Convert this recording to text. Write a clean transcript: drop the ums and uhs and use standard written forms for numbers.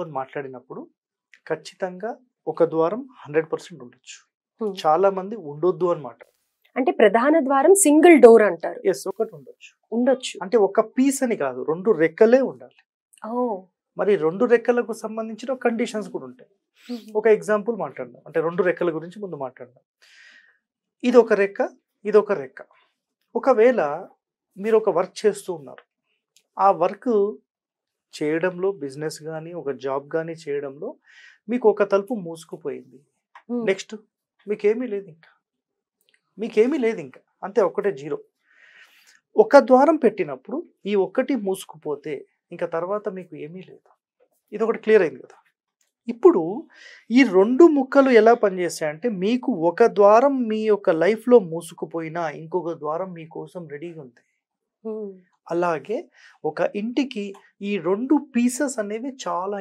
అని మాట్లాడినప్పుడు ఖచ్చితంగా ఒక ద్వారం 100% ఉండొచ్చు. Hmm. చాలా మంది ఉండొద్దు అని మాట్లాడు. అంటే ప్రధాన ద్వారం సింగిల్ డోర్ అంటారు. ఎస్, ఒకటి ఉండొచ్చు. ఉండొచ్చు. అంటే ఒక పీస్ అని కాదు, 2 రెక్కలే ఉండాలి. ఓ. మరి 2 రెక్కలకు సంబంధించిన కండిషన్స్ కూడా ఉంటాయి. ఒక ఎగ్జాంపుల్ మాట్లాడదాం. అంటే 2 రెక్కల గురించి ముందు మాట్లాడదాం. ఇది ఒక రెక్క, ఇది ఒక రెక్క. ఒకవేళ మీరు ఒక వర్క్ చేస్తూ ఉన్నారు. ఆ వర్క్ చేయడంలో బిజినెస్ కానీ ఒక జాబ్ కానీ చేయడంలో మీకు ఒక తలుపు మూసుకుపోయింది. నెక్స్ట్ మీకేమీ లేదు ఇంకా. మీకేమీ లేదు ఇంకా. అంతే, ఒకటే జీరో. ఒక ద్వారం పెట్టినప్పుడు ఈ ఒక్కటి మూసుకుపోతే ఇంకా తర్వాత మీకు ఏమీ లేదు. ఇది ఒకటి క్లియర్ అయింది కదా. ఇప్పుడు ఈ 2 ముక్కలు ఎలా పనిచేస్తాయంటే, మీకు ఒక ద్వారం మీ యొక్క లైఫ్లో మూసుకుపోయినా ఇంకొక ద్వారం మీకోసం రెడీగా ఉంది. అలాగే ఒక ఇంటికి ఈ 2 పీసెస్ అనేవి చాలా